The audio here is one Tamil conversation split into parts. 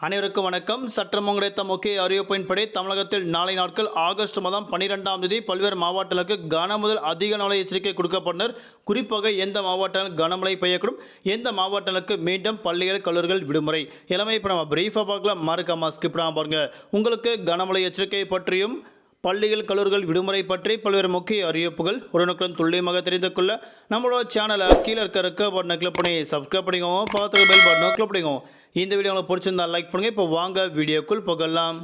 அனைவருக்கும் வணக்கம். சற்றம் கிடைத்த முக்கிய அறிவிப்பின்படி தமிழகத்தில் நாளை நாட்கள் ஆகஸ்ட் மாதம் 12ஆம் தேதி பல்வேறு மாவட்டங்களுக்கு கனமுதல் அதிக நாளை எச்சரிக்கை கொடுக்கப்பட்டனர். குறிப்பாக எந்த மாவட்டங்கள் கனமழை பெய்யக்கூடும், எந்த மாவட்டங்களுக்கு மீண்டும் பள்ளிகள் கல்லூரிகள் விடுமுறை எல்லாமே இப்போ நம்ம பிரீஃபாக பார்க்கலாம். மறக்காம ஸ்கிப் பண்ணாமல் பாருங்க. உங்களுக்கு கனமழை எச்சரிக்கை பற்றியும் பள்ளிகள் கல்லூரிகள் விடுமுறை பற்றி பல்வேறு முக்கிய அறிவிப்புகள் உடனுக்குடன் துல்லியமாக தெரிந்து கொள்ள நம்மளோட சேனலை கீழே இருக்க பட்டனை கிளிக் பண்ணி சப்ஸ்கிரைப் பண்ணிக்கோங்க. பார்த்து பெல் பட்டனை கிளிக் பண்ணிக்கோங்க. இந்த வீடியோ உங்களுக்கு பிடிச்சிருந்தா லைக் பண்ணுங்கள். இப்போ வாங்க வீடியோக்குள் போகலாம்.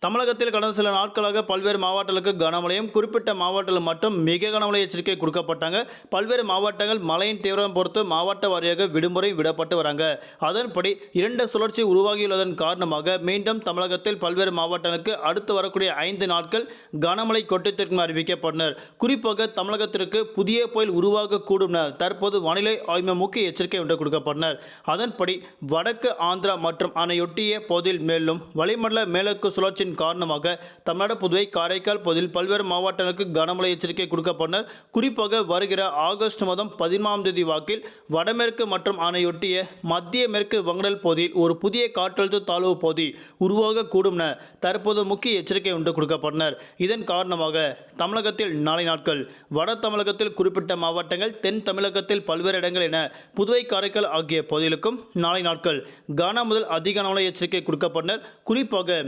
தமிழகத்தில் கடந்த சில நாட்களாக பல்வேறு மாவட்டங்களுக்கு கனமழையும், குறிப்பிட்ட மாவட்டத்தில் மட்டும் மிக கனமழை எச்சரிக்கை கொடுக்கப்பட்டாங்க. பல்வேறு மாவட்டங்கள் மழையின் தீவிரம் பொறுத்து மாவட்ட வாரியாக விடுமுறை விடப்பட்டு வராங்க. அதன்படி இரண்டு சுழற்சி உருவாகியுள்ளதன் காரணமாக மீண்டும் தமிழகத்தில் பல்வேறு மாவட்டங்களுக்கு அடுத்து வரக்கூடிய 5 நாட்கள் கனமழை கொட்டத்திற்கும் அறிவிக்கப்பட்டனர். குறிப்பாக தமிழகத்திற்கு புதிய புயல் உருவாகக்கூடும் என தற்போது வானிலை ஆய்வு முக்கிய எச்சரிக்கை ஒன்று கொடுக்கப்பட்டனர். அதன்படி வடக்கு ஆந்திரா மற்றும் அதனையொட்டிய பகுதியில் மேலும் வளிமண்டல மேலக்கு சுழற்சியின் காரணமாக தமிழ்நாடு, புதுவை, காரைக்கால் பகுதியில் பல்வேறு மாவட்டங்களுக்கு கனமழை எச்சரிக்கை கொடுக்கப்பட்டனர். குறிப்பாக வருகிற ஆகஸ்ட் மாதம் 11ஆம் தேதி வாக்கில் வடமேற்கு மற்றும் அதனையொட்டிய மத்திய மேற்கு வங்கடல் பகுதியில் ஒரு புதிய காற்றழுத்த தாழ்வு பகுதி உருவாகக்கூடும் என தற்போது முக்கிய எச்சரிக்கை ஒன்று கொடுக்கப்பட்டனர். இதன் காரணமாக தமிழகத்தில் நாளை நாட்கள் வட தமிழகத்தில் குறிப்பிட்ட மாவட்டங்கள், தென் தமிழகத்தில் பல்வேறு இடங்கள் என புதுவை, காரைக்கால் ஆகிய பகுதிகளுக்கும் நாளை நாட்கள் கன முதல் அதிக கனமழை எச்சரிக்கை கொடுக்கப்பட்டனர். குறிப்பாக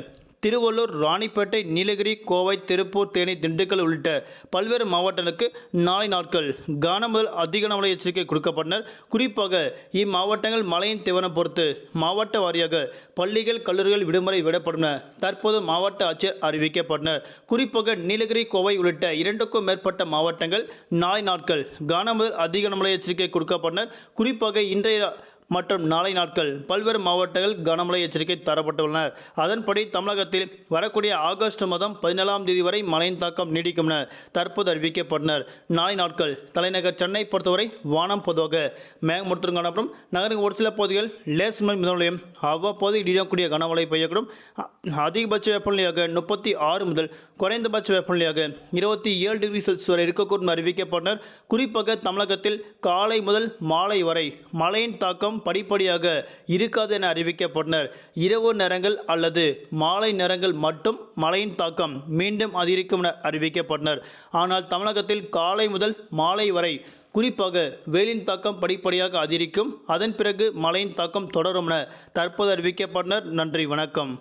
திருவள்ளூர், ராணிப்பேட்டை, நீலகிரி, கோவை, திருப்பூர், தேனி, திண்டுக்கல் உள்ளிட்ட பல்வேறு மாவட்டங்களுக்கு நாளை நாட்கள் கன முதல் அதிக கனமழை எச்சரிக்கை கொடுக்கப்பட்டனர். குறிப்பாக இம்மாவட்டங்கள் மழையின் தீவிரம் பொறுத்து மாவட்ட வாரியாக பள்ளிகள் கல்லூரிகள் விடுமுறை விடப்படும் என தற்போது மாவட்ட ஆட்சியர் அறிவிக்கப்பட்டனர். குறிப்பாக நீலகிரி, கோவை உள்ளிட்ட 2க்கும் மேற்பட்ட மாவட்டங்கள் நாளை நாட்கள் கன முதல் அதிக கனமழை எச்சரிக்கை கொடுக்கப்பட்டனர். குறிப்பாக இன்றைய மற்றும் நாளை நாட்கள் பல்வேறு மாவட்டங்கள் கனமழை எச்சரிக்கை தரப்பட்டுள்ளனர். அதன்படி தமிழகத்தில் வரக்கூடிய ஆகஸ்ட் மாதம் 17ஆம் தேதி வரை மழையின் தாக்கம் நீடிக்கும் என தற்போது அறிவிக்கப்பட்டனர். நாளை நாட்கள் தலைநகர் சென்னை பொறுத்தவரை வானம் பொதுவாக மேகமூட்டத்துடன் காணப்படும். நகரின் ஒரு சில பகுதிகள் லேசான மிதமழையும் அவ்வப்போது இடியக்கூடிய கனமழை பெய்யக்கூடும். அதிகபட்ச வெப்பநிலையாக 36 முதல் குறைந்தபட்ச வெப்பநிலையாக 27 டிகிரி செல்சியஸ் வரை இருக்கக்கூடும் அறிவிக்கப்பட்டனர். குறிப்பாக தமிழகத்தில் காலை முதல் மாலை வரை மழையின் தாக்கம் படிப்படியாக இருக்காது என அறிவிக்கப்பட்டனர். இரவு நேரங்கள் அல்லது மாலை நேரங்கள் மட்டும் மழையின் தாக்கம் மீண்டும் அதிகரிக்கும் என அறிவிக்கப்பட்டனர். ஆனால் தமிழகத்தில் காலை முதல் மாலை வரை குறிப்பாக வெயிலின் தாக்கம் படிப்படியாக அதிகரிக்கும். அதன் பிறகு மழையின் தாக்கம் தொடரும் என தற்போது அறிவிக்கப்பட்டனர். நன்றி, வணக்கம்.